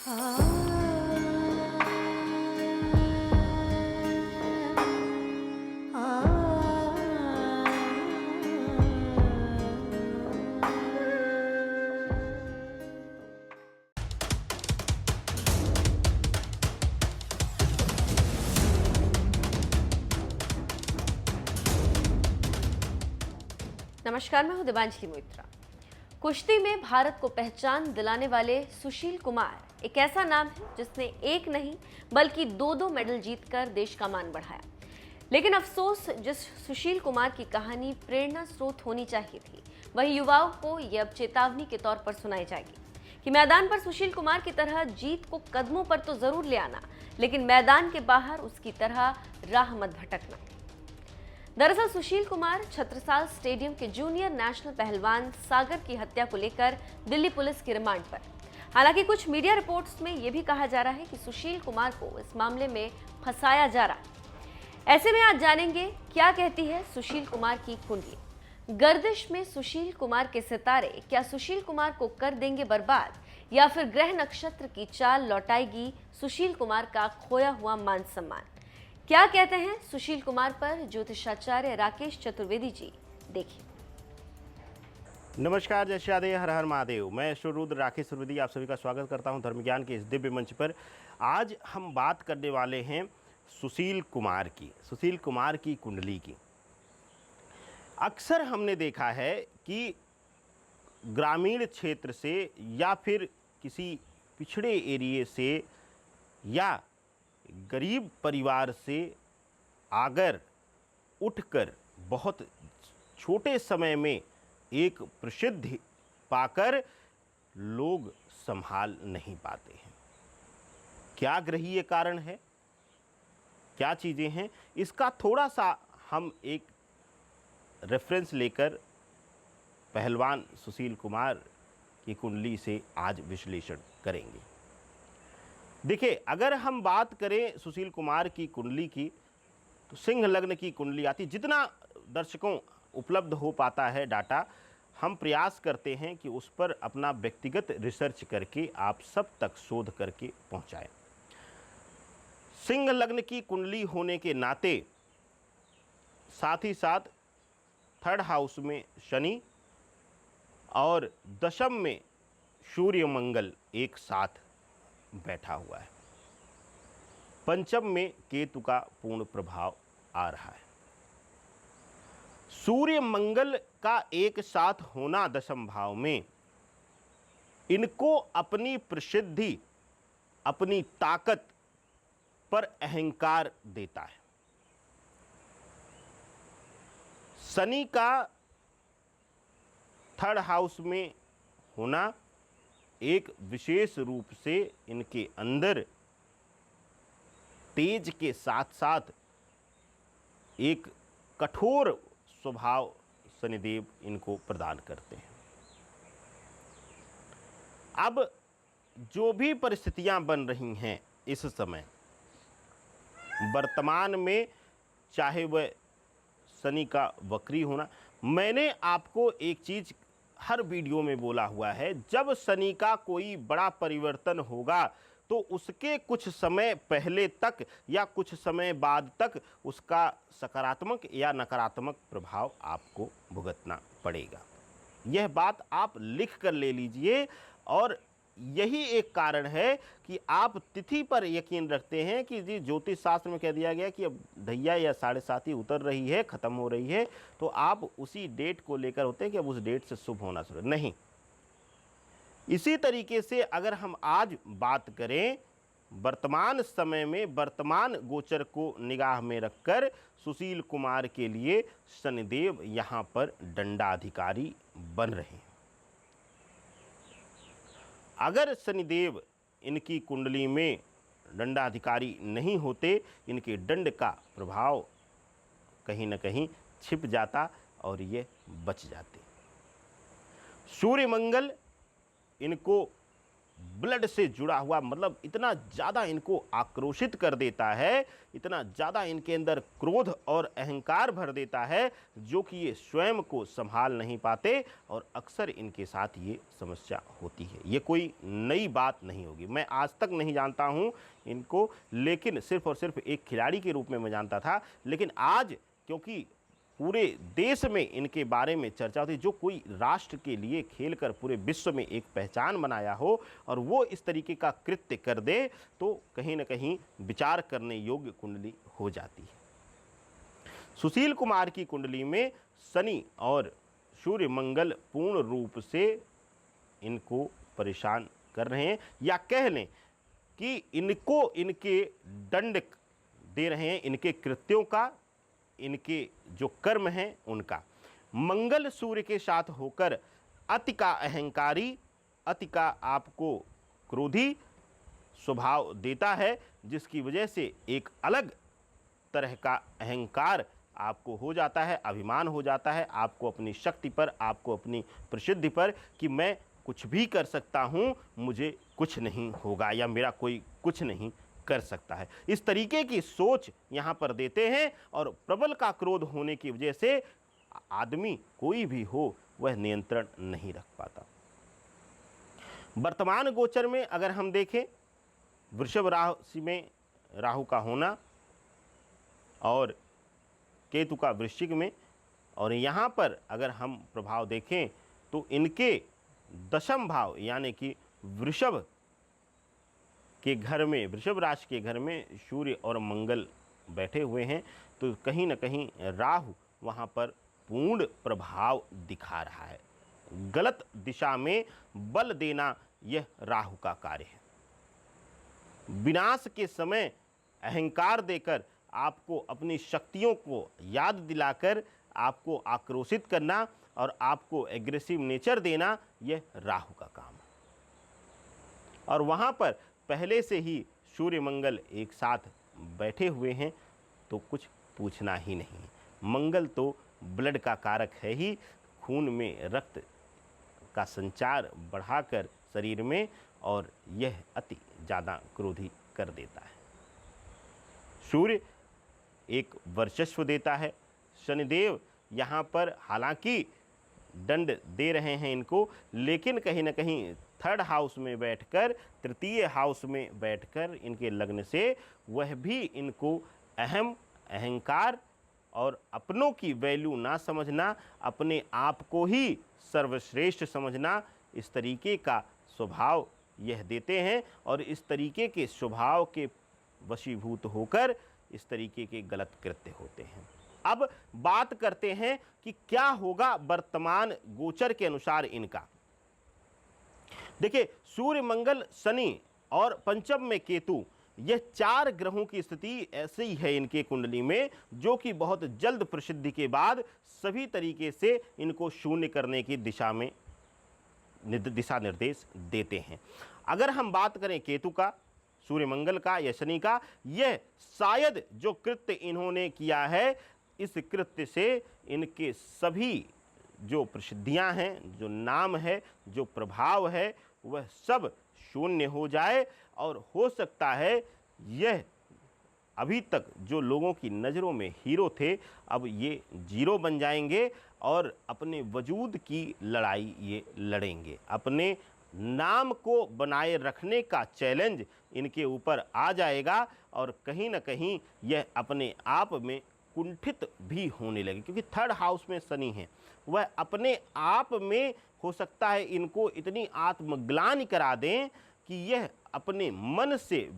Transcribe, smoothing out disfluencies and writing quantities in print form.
नमस्कार, मैं हूं दिवांजलि मोइत्रा। कुश्ती में भारत को पहचान दिलाने वाले सुशील कुमार एक ऐसा नाम है जिसने एक नहीं बल्कि दो मेडल जीतकर देश का मान बढ़ाया। लेकिन अफसोस, जिस सुशील कुमार की कहानी प्रेरणा स्रोत होनी चाहिए थी, वही युवाओं को ये अब चेतावनी के तौर पर सुनाई जाएगी कि मैदान पर सुशील कुमार की तरह जीत को कदमों पर तो जरूर ले आना, लेकिन मैदान के बाहर उसकी तरह राह मत भटकना। दरअसल सुशील कुमार छत्रसाल स्टेडियम के जूनियर नेशनल पहलवान सागर की हत्या को लेकर दिल्ली पुलिस की रिमांड पर। हालांकि कुछ मीडिया रिपोर्ट्स में यह भी कहा जा रहा है कि सुशील कुमार को इस मामले में फंसाया जा रहा है। ऐसे में आज जानेंगे क्या कहती है सुशील कुमार की कुंडली। गर्दिश में सुशील कुमार के सितारे क्या सुशील कुमार को कर देंगे बर्बाद, या फिर ग्रह नक्षत्र की चाल लौटाएगी सुशील कुमार का खोया हुआ मान सम्मान? क्या कहते हैं सुशील कुमार पर ज्योतिषाचार्य राकेश चतुर्वेदी जी, देखिए। नमस्कार, जय श्री राधे, हर हर महादेव। मैं शुरुद्र राकेश चतुर्वेदी आप सभी का स्वागत करता हूं धर्म ज्ञान के इस दिव्य मंच पर। आज हम बात करने वाले हैं सुशील कुमार की कुंडली की। अक्सर हमने देखा है कि ग्रामीण क्षेत्र से या फिर किसी पिछड़े एरिए से या गरीब परिवार से आकर उठकर बहुत छोटे समय में एक प्रसिद्धि पाकर लोग संभाल नहीं पाते हैं। क्या ग्रहीय कारण है, क्या चीज़ें हैं, इसका थोड़ा सा हम एक रेफरेंस लेकर पहलवान सुशील कुमार की कुंडली से आज विश्लेषण करेंगे। देखिए, अगर हम बात करें सुशील कुमार की कुंडली की तो सिंह लग्न की कुंडली आती। जितना दर्शकों उपलब्ध हो पाता है डाटा, हम प्रयास करते हैं कि उस पर अपना व्यक्तिगत रिसर्च करके आप सब तक शोध करके पहुंचाएं। सिंह लग्न की कुंडली होने के नाते साथ ही साथ थर्ड हाउस में शनि और दशम में सूर्य मंगल एक साथ बैठा हुआ है। पंचम में केतु का पूर्ण प्रभाव आ रहा है। सूर्य मंगल का एक साथ होना दशम भाव में इनको अपनी प्रसिद्धि, अपनी ताकत पर अहंकार देता है। शनि का थर्ड हाउस में होना एक विशेष रूप से इनके अंदर तेज के साथ साथ एक कठोर स्वभाव शनिदेव इनको प्रदान करते हैं। अब जो भी परिस्थितियां बन रही हैं इस समय वर्तमान में, चाहे वह शनि का वक्री होना, मैंने आपको एक चीज हर वीडियो में बोला हुआ है, जब शनि का कोई बड़ा परिवर्तन होगा तो उसके कुछ समय पहले तक या कुछ समय बाद तक उसका सकारात्मक या नकारात्मक प्रभाव आपको भुगतना पड़ेगा। यह बात आप लिख कर ले लीजिए। और यही एक कारण है कि आप तिथि पर यकीन रखते हैं कि जी ज्योतिष शास्त्र में कह दिया गया कि अब ढैया या 7:30 उतर रही है, ख़त्म हो रही है, तो आप उसी डेट को लेकर होते हैं कि अब उस डेट से शुभ होना शुरू नहीं। इसी तरीके से अगर हम आज बात करें वर्तमान समय में, वर्तमान गोचर को निगाह में रखकर सुशील कुमार के लिए शनिदेव यहाँ पर दंडाधिकारी बन रहे हैं। अगर शनिदेव इनकी कुंडली में दंडाधिकारी नहीं होते, इनके दंड का प्रभाव कहीं न कहीं छिप जाता और ये बच जाते। सूर्य मंगल इनको ब्लड से जुड़ा हुआ, मतलब इतना ज़्यादा इनको आक्रोशित कर देता है, इतना ज़्यादा इनके अंदर क्रोध और अहंकार भर देता है, जो कि ये स्वयं को संभाल नहीं पाते और अक्सर इनके साथ ये समस्या होती है। ये कोई नई बात नहीं होगी, मैं आज तक नहीं जानता हूँ इनको, लेकिन सिर्फ और सिर्फ एक खिलाड़ी के रूप में मैं जानता था। लेकिन आज क्योंकि पूरे देश में इनके बारे में चर्चा होती, जो कोई राष्ट्र के लिए खेलकर पूरे विश्व में एक पहचान बनाया हो और वो इस तरीके का कृत्य कर दे, तो कहीं ना कहीं विचार करने योग्य कुंडली हो जाती है। सुशील कुमार की कुंडली में शनि और सूर्य मंगल पूर्ण रूप से इनको परेशान कर रहे हैं, या कह लें कि इनको इनके दंड दे रहे हैं, इनके कृत्यों का, इनके जो कर्म हैं उनका। मंगल सूर्य के साथ होकर अति का अहंकारी, अति का आपको क्रोधी स्वभाव देता है, जिसकी वजह से एक अलग तरह का अहंकार आपको हो जाता है, अभिमान हो जाता है आपको अपनी शक्ति पर, आपको अपनी प्रसिद्धि पर, कि मैं कुछ भी कर सकता हूँ, मुझे कुछ नहीं होगा या मेरा कोई कुछ नहीं कर सकता है। इस तरीके की सोच यहाँ पर देते हैं और प्रबल का क्रोध होने की वजह से आदमी कोई भी हो वह नियंत्रण नहीं रख पाता। वर्तमान गोचर में अगर हम देखें, वृषभ राशि में राहु का होना और केतु का वृश्चिक में, और यहाँ पर अगर हम प्रभाव देखें तो इनके दशम भाव यानी कि वृषभ के घर में, वृषभ राशि के घर में सूर्य और मंगल बैठे हुए हैं, तो कहीं ना कहीं राहु वहाँ पर पूर्ण प्रभाव दिखा रहा है। गलत दिशा में बल देना यह राहु का कार्य है। विनाश के समय अहंकार देकर आपको अपनी शक्तियों को याद दिलाकर आपको आक्रोशित करना और आपको एग्रेसिव नेचर देना, यह राहु का काम है। और वहाँ पर पहले से ही सूर्य मंगल एक साथ बैठे हुए हैं, तो कुछ पूछना ही नहीं है। मंगल तो ब्लड का कारक है ही, खून में रक्त का संचार बढ़ाकर शरीर में, और यह अति ज़्यादा क्रोधी कर देता है। सूर्य एक वर्चस्व देता है। शनिदेव यहाँ पर हालांकि दंड दे रहे हैं इनको, लेकिन कहीं ना कहीं थर्ड हाउस में बैठकर, तृतीय हाउस में बैठकर इनके लग्न से वह भी इनको अहंकार और अपनों की वैल्यू ना समझना, अपने आप को ही सर्वश्रेष्ठ समझना, इस तरीके का स्वभाव यह देते हैं। और इस तरीके के स्वभाव के वशीभूत होकर इस तरीके के गलत कृत्य होते हैं। अब बात करते हैं कि क्या होगा वर्तमान गोचर के अनुसार इनका। देखिए, सूर्य मंगल शनि और पंचम में केतु, यह चार ग्रहों की स्थिति ऐसी है इनके कुंडली में, जो कि बहुत जल्द प्रसिद्धि के बाद सभी तरीके से इनको शून्य करने की दिशा में दिशा निर्देश देते हैं। अगर हम बात करें केतु का, सूर्य मंगल का या शनि का, यह शायद जो कृत्य इन्होंने किया है, इस कृत्य से इनके सभी जो प्रसिद्धियां हैं, जो नाम है, जो प्रभाव है, वह सब शून्य हो जाए। और हो सकता है यह अभी तक जो लोगों की नज़रों में हीरो थे, अब ये जीरो बन जाएंगे और अपने वजूद की लड़ाई ये लड़ेंगे। अपने नाम को बनाए रखने का चैलेंज इनके ऊपर आ जाएगा और कहीं ना कहीं यह अपने आप में कुंठित भी होने लगे, क्योंकि थर्ड हाउस में शनि है। वह अपने आप में हो सकता है इनको इतनी आत्मग्लानि करा दें कि यह अपने मन से